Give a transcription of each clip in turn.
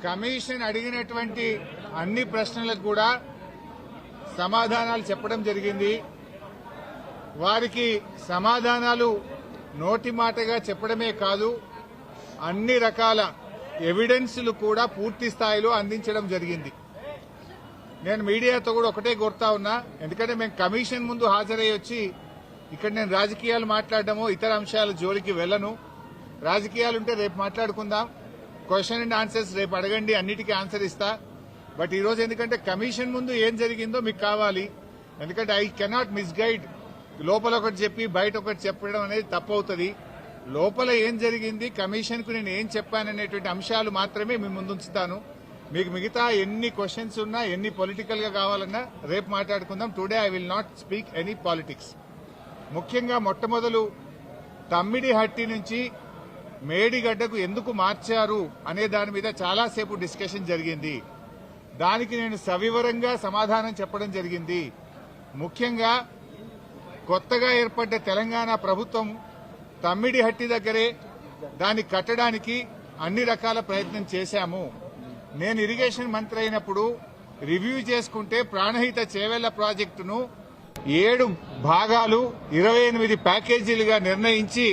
Commission అడిగినటువంటి అన్ని ప్రశ్నలకు కూడా సమాధానాలు చెప్పడం జరిగింది. వారికి సమాధానాలు నోటి మాటగా చెప్పడమే కాదు, అన్ని రకాల ఎవిడెన్స్లు కూడా పూర్తి స్థాయిలో అందించడం జరిగింది. నేను మీడియాతో కూడా ఒకటే కోరుతా ఉన్నా, ఎందుకంటే మేము కమిషన్ ముందు హాజరై వచ్చి ఇక్కడ నేను రాజకీయాలు మాట్లాడడమో ఇతర అంశాల జోలికి వెళ్ళను. రాజకీయాలుంటే రేపు మాట్లాడుకుందాం, క్వశ్చన్ అండ్ ఆన్సర్స్ రేపు అడగండి, అన్నిటికీ ఆన్సర్ ఇస్తా. బట్ ఈరోజు ఎందుకంటే కమిషన్ ముందు ఏం జరిగిందో మీకు కావాలి, ఎందుకంటే ఐ కెనాట్ మిస్గైడ్. లోపల ఒకటి చెప్పి బయట ఒకటి చెప్పడం అనేది తప్పవుతుంది. లోపల ఏం జరిగింది, కమిషన్కు నేను ఏం చెప్పాననేటువంటి అంశాలు మాత్రమే మీ ముందుంచుతాను. మీకు మిగతా ఎన్ని క్వశ్చన్స్ ఉన్నా, ఎన్ని పొలిటికల్ గా కావాలన్నా రేపు మాట్లాడుకుందాం. Today I will not speak any politics. ముఖ్యంగా మొట్టమొదలు తమ్మిడిహట్టి నుంచి మేడిగడ్డకు ఎందుకు మార్చారు అనే దాని మీద చాలాసేపు డిస్కషన్ జరిగింది. దానికి నేను సవివరంగా సమాధానం చెప్పడం జరిగింది. ముఖ్యంగా కొత్తగా ఏర్పడ్డ తెలంగాణ ప్రభుత్వం తమ్మిడిహట్టి దగ్గరే దాన్ని కట్టడానికి అన్ని రకాల ప్రయత్నం చేశాము. నేను ఇరిగేషన్ మంత్రి అయినప్పుడు రివ్యూ చేసుకుంటే ప్రాణహిత చేవెళ్ల ప్రాజెక్టును 7 భాగాలు 28 ప్యాకేజీలుగా నిర్ణయించి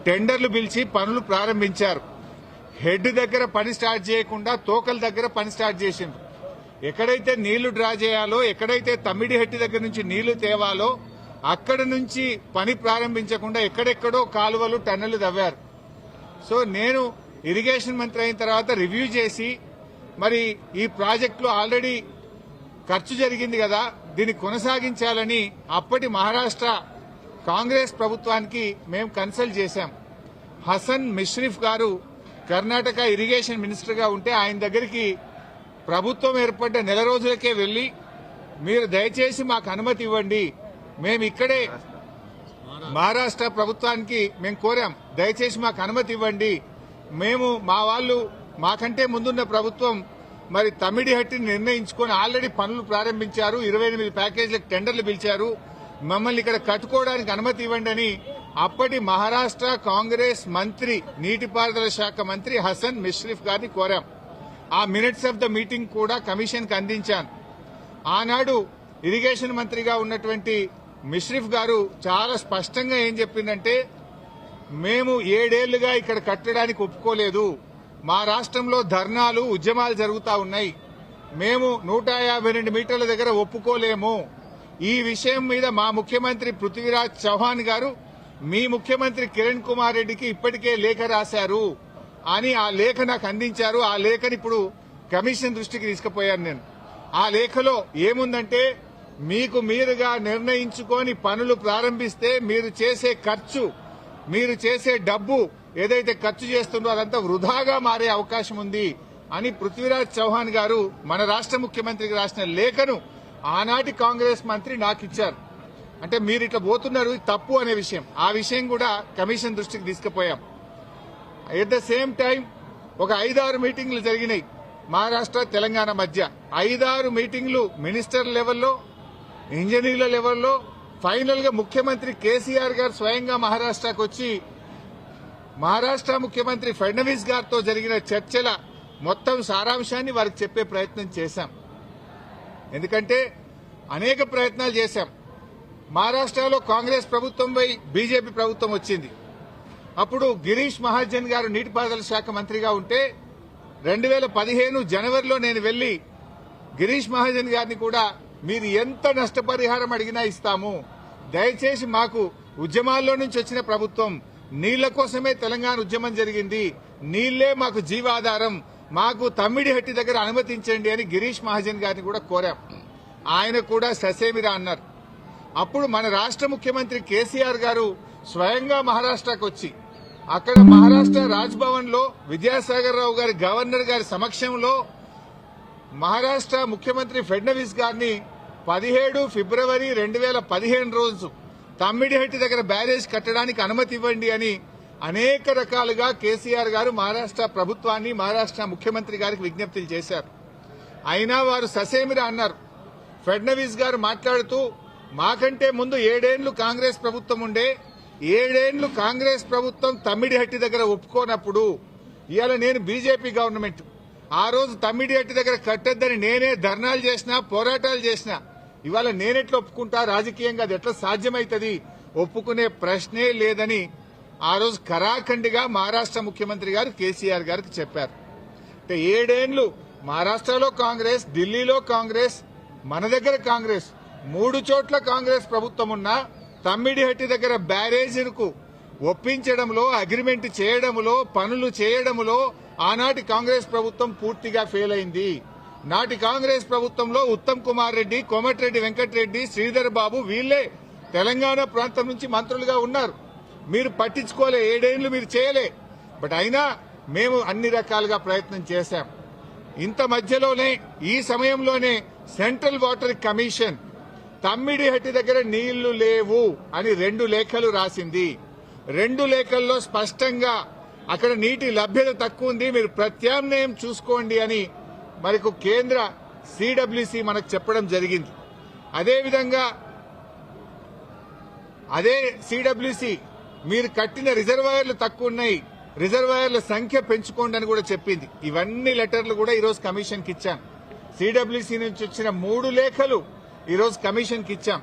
టెండర్లు పిలిచి పనులు ప్రారంభించారు. హెడ్ దగ్గర పని స్టార్ట్ చేయకుండా తోకల దగ్గర పని స్టార్ట్ చేసిండ్రు. ఎక్కడైతే నీళ్లు డ్రా చేయాలో, ఎక్కడైతే తమ్మిడిహట్టి దగ్గర నుంచి నీళ్లు తేవాలో అక్కడ నుంచి పని ప్రారంభించకుండా ఎక్కడెక్కడో కాలువలు టన్నెలు తవ్వారు. సో నేను ఇరిగేషన్ మంత్రి అయిన తర్వాత రివ్యూ చేసి, మరి ఈ ప్రాజెక్టులో ఆల్రెడీ ఖర్చు జరిగింది కదా, దీన్ని కొనసాగించాలని అప్పటి మహారాష్ట్ర కాంగ్రెస్ ప్రభుత్వానికి మేము కన్సల్ట్ చేశాం. హసన్ మిష్రిఫ్ గారు కర్ణాటక ఇరిగేషన్ మినిస్టర్ గా ఉంటే ఆయన దగ్గరికి ప్రభుత్వం ఏర్పడ్డ నెల రోజులకే వెళ్లి, మీరు దయచేసి మాకు అనుమతి ఇవ్వండి, మేము ఇక్కడే మహారాష్ట్ర ప్రభుత్వానికి మేము కోరాం, దయచేసి మాకు అనుమతి ఇవ్వండి, మేము మా వాళ్ళు మాకంటే ముందున్న ప్రభుత్వం మరి తమ్మిడిహట్టిని నిర్ణయించుకొని ఆల్రెడీ పనులు ప్రారంభించారు, 28 ప్యాకేజీలకు టెండర్లు పిలిచారు, మమ్మల్ని ఇక్కడ కట్టుకోవడానికి అనుమతి ఇవ్వండి అని అప్పటి మహారాష్ట్ర కాంగ్రెస్ మంత్రి, నీటిపారుదల శాఖ మంత్రి హసన్ మిష్రిఫ్ గారిని కోరాం. ఆ మినిట్స్ ఆఫ్ ద మీటింగ్ కూడా కమిషన్ కి అందించాను. ఆనాడు ఇరిగేషన్ మంత్రిగా ఉన్నటువంటి మిష్రిఫ్ గారు చాలా స్పష్టంగా ఏం చెప్పిందంటే, మేము 7 ఏళ్లుగా ఇక్కడ కట్టడానికి ఒప్పుకోలేదు, మా రాష్ట్రంలో ధర్నాలు ఉద్యమాలు జరుగుతా ఉన్నాయి, మేము 152 మీటర్ల దగ్గర ఒప్పుకోలేము, ఈ విషయం మీద మా ముఖ్యమంత్రి పృథ్వీరాజ్ చౌహాన్ గారు మీ ముఖ్యమంత్రి కిరణ్ కుమార్ రెడ్డికి ఇప్పటికే లేఖ రాశారు అని ఆ లేఖ నాకు అందించారు. ఆ లేఖని ఇప్పుడు కమిషన్ దృష్టికి తీసుకుపోయాను నేను. ఆ లేఖలో ఏముందంటే, మీకు మీరుగా నిర్ణయించుకొని పనులు ప్రారంభిస్తే మీరు చేసే ఖర్చు, మీరు చేసే డబ్బు ఏదైతే ఖర్చు చేస్తుందో అదంతా వృధాగా మారే అవకాశం ఉంది అని పృథ్వీరాజ్ చౌహాన్ గారు మన రాష్ట్ర ముఖ్యమంత్రికి రాసిన లేఖను ఆనాటి కాంగ్రెస్ మంత్రి నాకు ఇచ్చారు. అంటే మీరు ఇట్లా పోతున్నారు, తప్పు అనే విషయం, ఆ విషయం కూడా కమిషన్ దృష్టికి తీసుకుపోయాం. ఎట్ ద సేమ్ టైం ఒక 5-6 మీటింగ్లు జరిగినాయి మహారాష్ట్ర తెలంగాణ మధ్య. 5-6 మీటింగ్లు మినిస్టర్ లెవెల్లో, ఇంజనీర్ల లెవెల్లో, ఫైనల్ గా ముఖ్యమంత్రి కేసీఆర్ గారు స్వయంగా మహారాష్ట్రకు వచ్చి మహారాష్ట్ర ముఖ్యమంత్రి ఫడ్నవీస్ గారితో జరిగిన చర్చల మొత్తం సారాంశాన్ని వారికి చెప్పే ప్రయత్నం చేశాం. ఎందుకంటే అనేక ప్రయత్నాలు చేశాం. మహారాష్ట్రలో కాంగ్రెస్ ప్రభుత్వంపై బీజేపీ ప్రభుత్వం వచ్చింది. అప్పుడు గిరీష్ మహాజన్ గారు నీటిపారుదల శాఖ మంత్రిగా ఉంటే 2015 జనవరిలో నేను వెళ్లి గిరీష్ మహాజన్ గారిని కూడా, మీరు ఎంత నష్టపరిహారం అడిగినా ఇస్తాము, దయచేసి మాకు ఉద్యమాల్లో నుంచి వచ్చిన ప్రభుత్వం, నీళ్ల కోసమే తెలంగాణ ఉద్యమం జరిగింది, నీళ్లే మాకు జీవాధారం, మాకు తమ్మిడిహట్టి దగ్గర అనుమతించండి అని గిరీష్ మహాజన్ గారిని కూడా కోరాం. ఆయన కూడా ససేమిరా అన్నారు. అప్పుడు మన రాష్ట్ర ముఖ్యమంత్రి కేసీఆర్ గారు స్వయంగా మహారాష్ట్రకు వచ్చి అక్కడ మహారాష్ట్ర రాజ్భవన్ లో విద్యాసాగర్ రావు గారి గవర్నర్ గారి సమక్షంలో మహారాష్ట్ర ముఖ్యమంత్రి ఫడ్నవీస్ గారిని 17 ఫిబ్రవరి 2015 రోజు తమ్మిడిహట్టి దగ్గర బ్యారేజ్ కట్టడానికి అనుమతి ఇవ్వండి అని అనేక రకాలుగా కేసీఆర్ గారు మహారాష్ట్ర ప్రభుత్వాన్ని, మహారాష్ట్ర ముఖ్యమంత్రి గారికి విజ్ఞప్తులు చేశారు. అయినా వారు ససేమిరా అన్నారు. ఫడ్నవీస్ గారు మాట్లాడుతూ, మాకంటే ముందు 7 ఏళ్లు కాంగ్రెస్ ప్రభుత్వం ఉండే, 7 ఏళ్లు కాంగ్రెస్ ప్రభుత్వం తమ్మిడిహట్టి దగ్గర ఒప్పుకోనప్పుడు ఇవాళ నేను బీజేపీ గవర్నమెంట్ ఆ రోజు తమ్మిడిహట్టి దగ్గర కట్టొద్దని నేనే ధర్నాలు చేసినా, పోరాటాలు చేసినా. ఇవాళ నేనెట్లా ఒప్పుకుంటా? రాజకీయంగా అది ఎట్లా సాధ్యమైతుంది? ఒప్పుకునే ప్రశ్నే లేదని ఆ రోజు కరాఖండిగా మహారాష్ట్ర ముఖ్యమంత్రి గారు కేసీఆర్ గారికి చెప్పారు. అంటే 7 ఏళ్లు మహారాష్ట్రలో కాంగ్రెస్, ఢిల్లీలో కాంగ్రెస్, మన దగ్గర కాంగ్రెస్, 3 చోట్ల కాంగ్రెస్ ప్రభుత్వం ఉన్నా తమ్మిడిహట్టి దగ్గర బ్యారేజీలకు ఒప్పించడంలో, అగ్రిమెంట్ చేయడంలో, పనులు చేయడంలో ఆనాటి కాంగ్రెస్ ప్రభుత్వం పూర్తిగా ఫెయిల్ అయింది. నాటి కాంగ్రెస్ ప్రభుత్వంలో ఉత్తమ్ కుమార్ రెడ్డి, కోమటిరెడ్డి వెంకటరెడ్డి, శ్రీధర్ బాబు వీళ్లే తెలంగాణ ప్రాంతం నుంచి మంత్రులుగా ఉన్నారు. మీరు పట్టించుకోలే, 7 ఏళ్లు మీరు చేయలే. బట్ అయినా మేము అన్ని రకాలుగా ప్రయత్నం చేశాం. ఇంత మధ్యలోనే, ఈ సమయంలోనే సెంట్రల్ వాటర్ కమిషన్ తమ్మిడిహట్టి దగ్గర నీళ్లు లేవు అని 2 లేఖలు రాసింది. 2 లేఖల్లో స్పష్టంగా అక్కడ నీటి లభ్యత తక్కువ ఉంది, మీరు ప్రత్యామ్నాయం చూసుకోండి అని మనకు కేంద్ర సిడబ్ల్యూసి మనకు చెప్పడం జరిగింది. అదేవిధంగా అదే సిడబ్ల్యూసి మీరు కట్టిన రిజర్వాయర్లు తక్కువ ఉన్నాయి, రిజర్వాయర్ల సంఖ్య పెంచుకోండి అని కూడా చెప్పింది. ఇవన్నీ లెటర్లు కూడా ఈరోజు కమిషన్కి ఇచ్చాం. సిడబ్ల్యూసి నుంచి వచ్చిన 3 లేఖలు ఈరోజు కమిషన్కి ఇచ్చాం.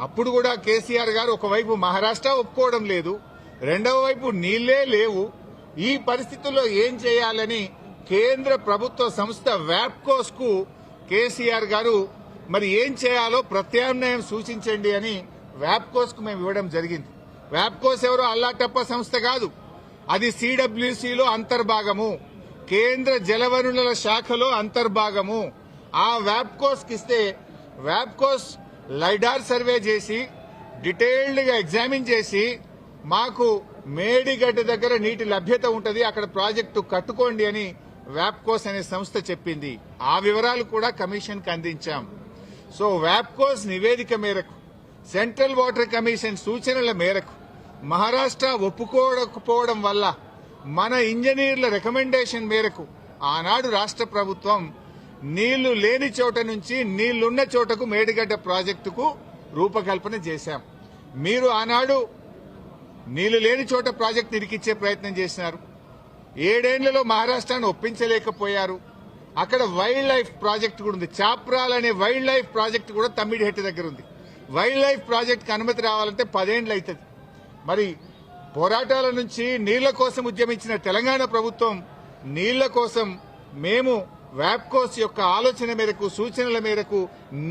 అప్పుడు కూడా కేసీఆర్ గారు ఒకవైపు మహారాష్ట్ర ఒప్పుకోవడం లేదు, రెండవ వైపు నీళ్లే లేవు. ఈ పరిస్థితుల్లో ఏం చేయాలని కేంద్ర ప్రభుత్వ సంస్థ వ్యాప్కోస్ కు కేసీఆర్ గారు మరి ఏం చేయాలో ప్రత్యామ్నాయం సూచించండి అని వ్యాప్కోస్ కు మేము ఇవ్వడం జరిగింది. వ్యాప్కోస్ ఎవరో అల్లాటప్ప సంస్థ కాదు, అది సిడబ్ల్యూసీలో అంతర్భాగము, కేంద్ర జలవనరుల శాఖలో అంతర్భాగము. ఆ వ్యాప్కోస్ కి ఇస్తే వ్యాప్కోస్ లైడార్ సర్వే చేసి డీటెయిల్డ్ గా ఎగ్జామిన్ చేసి మాకు మేడిగడ్డ దగ్గర నీటి లభ్యత ఉంటది, అక్కడ ప్రాజెక్టు కట్టుకోండి అని వ్యాప్కోస్ అనే సంస్థ చెప్పింది. ఆ వివరాలు కూడా కమిషన్ కి అందించాం. సో వ్యాప్కోస్ నివేదిక మేరకు, సెంట్రల్ వాటర్ కమిషన్ సూచనల మేరకు మహారాష్ట్ర ఒప్పుకోకపోవడం వల్ల మన ఇంజనీర్ల రికమెండేషన్ మేరకు ఆనాడు రాష్ట్ర ప్రభుత్వం నీళ్లు లేని చోట నుంచి నీళ్లున్న చోటకు మేడిగడ్డ ప్రాజెక్టుకు రూపకల్పన చేశాం. మీరు ఆనాడు నీళ్లు లేని చోట ప్రాజెక్టు ఇరికిచ్చే ప్రయత్నం చేసినారు. 7 ఏళ్లలో మహారాష్ట్రాన్ని ఒప్పించలేకపోయారు. అక్కడ వైల్డ్ లైఫ్ ప్రాజెక్టు కూడా ఉంది, చాప్రాల్ అనే వైల్డ్ లైఫ్ ప్రాజెక్టు కూడా తమ్మిడిహట్టి దగ్గర ఉంది. వైల్డ్ లైఫ్ ప్రాజెక్టుకు అనుమతి రావాలంటే 10 ఏళ్లు అవుతుంది. మరి పోరాటాల నుంచి నీళ్ల కోసం ఉద్యమించిన తెలంగాణ ప్రభుత్వం నీళ్ల కోసం మేము వ్యాప్కోస్ యొక్క ఆలోచన మేరకు, సూచనల మేరకు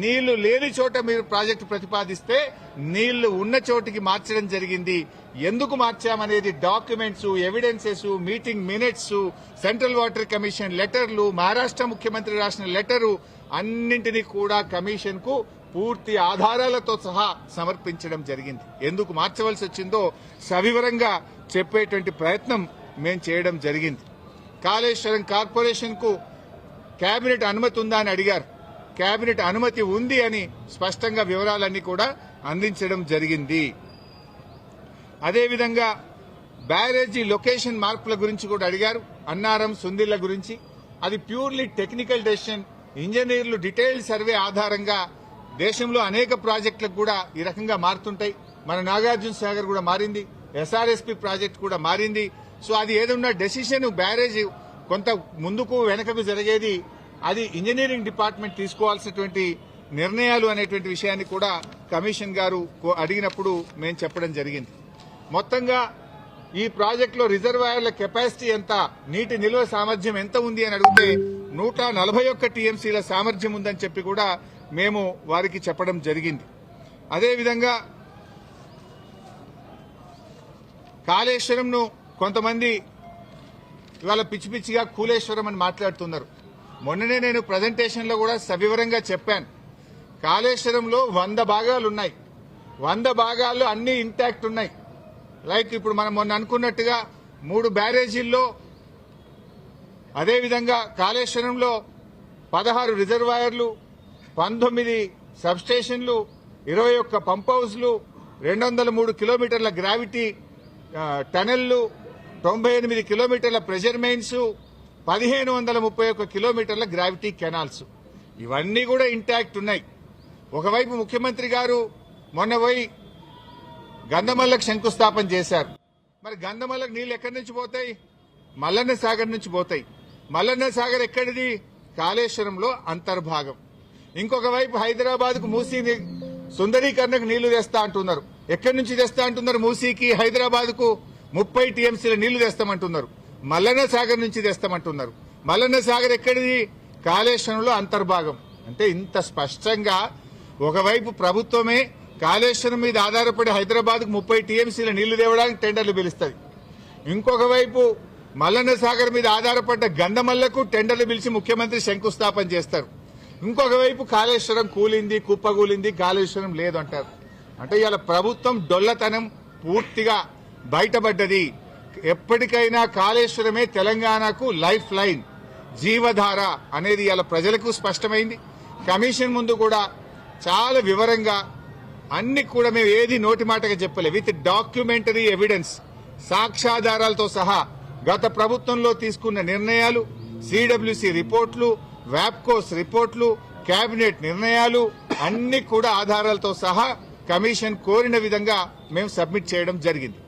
నీళ్లు లేని చోట మీరు ప్రాజెక్టు ప్రతిపాదిస్తే నీళ్లు ఉన్న చోటికి మార్చడం జరిగింది. ఎందుకు మార్చామనేది documents, evidences, meeting minutes, central water commission లెటర్లు, మహారాష్ట్ర ముఖ్యమంత్రి రాసిన లెటరు అన్నింటినీ కూడా కమిషన్ కు పూర్తి ఆధారాలతో సహా సమర్పించడం జరిగింది. ఎందుకు మార్చవలసి వచ్చిందో సవివరంగా చెప్పేటువంటి ప్రయత్నం మేము చేయడం జరిగింది. కాళేశ్వరం కార్పొరేషన్ కు కేబినెట్ అనుమతి ఉందా అని అడిగారు. కేబినెట్ అనుమతి ఉంది అని స్పష్టంగా వివరాలన్నీ కూడా అందించడం జరిగింది. అదేవిధంగా బ్యారేజీ లొకేషన్ మార్పుల గురించి కూడా అడిగారు. అన్నారం, సుందిళ్ల గురించి అది ప్యూర్లీ టెక్నికల్ డెసిషన్. ఇంజనీర్లు డీటెయిల్డ్ సర్వే ఆధారంగా దేశంలో అనేక ప్రాజెక్టులకు కూడా ఈ రకంగా మారుతుంటాయి. మన నాగార్జున సాగర్ కూడా మారింది, ఎస్ఆర్ఎస్పీ ప్రాజెక్టు కూడా మారింది. సో అది ఏదన్నా డెసిషన్ బ్యారేజ్ కొంత ముందుకు వెనకకు జరిగేది, అది ఇంజనీరింగ్ డిపార్ట్మెంట్ తీసుకోవాల్సినటువంటి నిర్ణయాలు అనేటువంటి విషయాన్ని కూడా కమిషన్ గారు అడిగినప్పుడు మేము చెప్పడం జరిగింది. మొత్తంగా ఈ ప్రాజెక్టులో రిజర్వాయర్ల కెపాసిటీ ఎంత, నీటి నిల్వ సామర్థ్యం ఎంత ఉంది అని అడిగితే 141 టీఎంసీల సామర్థ్యం ఉందని చెప్పి కూడా మేము వారికి చెప్పడం జరిగింది. అదేవిధంగా కాళేశ్వరంను కొంతమంది ఇవాళ పిచ్చి పిచ్చిగా కూలేశ్వరం అని మాట్లాడుతున్నారు. మొన్ననే నేను ప్రజెంటేషన్ లో కూడా సవివరంగా చెప్పాను. కాళేశ్వరంలో 100 భాగాలు ఉన్నాయి, 100 భాగాల్లో అన్ని ఇంటాక్ట్ ఉన్నాయి. లైక్ ఇప్పుడు మనం మొన్న అనుకున్నట్టుగా 3 బ్యారేజీల్లో, అదేవిధంగా కాళేశ్వరంలో 16 రిజర్వాయర్లు, 19 సబ్స్టేషన్లు, 21 పంప్ హౌస్లు, 203 కిలోమీటర్ల గ్రావిటీ టనెళ్లు, 98 కిలోమీటర్ల ప్రెషర్ మెయిన్స్, 1531 కిలోమీటర్ల గ్రావిటీ కెనాల్స్, ఇవన్నీ కూడా ఇంటాక్ట్ ఉన్నాయి. ఒకవైపు ముఖ్యమంత్రి గారు మొన్న పోయి గంధమల్లకు శంకుస్థాపన చేశారు. మరి గంధమల్లకు నీళ్లు ఎక్కడి నుంచి పోతాయి? మల్లన్న సాగర్ నుంచి పోతాయి. మల్లన్న సాగర్ ఎక్కడిది? కాళేశ్వరంలో అంతర్భాగం. ఇంకొక వైపు హైదరాబాద్ కు మూసీ సుందరీకరణకు నీళ్లు తెస్తా అంటున్నారు. ఎక్కడి నుంచి తెస్తా అంటున్నారు? మూసీకి హైదరాబాద్ కు 30 టీఎంసీల నీళ్లు తెస్తామంటున్నారు. మల్లన్న సాగర్ నుంచి తెస్తామంటున్నారు. మల్లన్న సాగర్ ఎక్కడిది? కాళేశ్వరంలో అంతర్భాగం. అంటే ఇంత స్పష్టంగా ఒకవైపు ప్రభుత్వమే కాళేశ్వరం మీద ఆధారపడి హైదరాబాద్ కు 30 టీఎంసీల నీళ్లు తేవడానికి టెండర్లు పిలుస్తుంది. ఇంకొక వైపు మల్లన్న సాగర్ మీద ఆధారపడ్డ గంధమల్లకు టెండర్లు పిలిచి ముఖ్యమంత్రి శంకుస్థాపన చేస్తారు. ఇంకొక వైపు కాళేశ్వరం కూలింది, కుప్పగూలింది, కాళేశ్వరం లేదు అంటారు. అంటే ఇవాళ ప్రభుత్వం డొల్లతనం పూర్తిగా బయటపడ్డది. ఎప్పటికైనా కాళేశ్వరమే తెలంగాణకు లైఫ్ లైన్, జీవధార అనేది ఇవాళ ప్రజలకు స్పష్టమైంది. కమిషన్ ముందు కూడా చాలా వివరంగా అన్ని కూడా మేము ఏది నోటి మాటగా చెప్పలే, విత్ డాక్యుమెంటరీ ఎవిడెన్స్, సాక్ష్యాధారాలతో సహా గత ప్రభుత్వంలో తీసుకున్న నిర్ణయాలు, సిడబ్ల్యూసి రిపోర్ట్లు, వ్యాప్కోస్ రిపోర్ట్లు, కేబినెట్ నిర్ణయాలు అన్ని కూడా ఆధారాలతో సహా కమిషన్ కోరిన విధంగా మేము సబ్మిట్ చేయడం జరిగింది.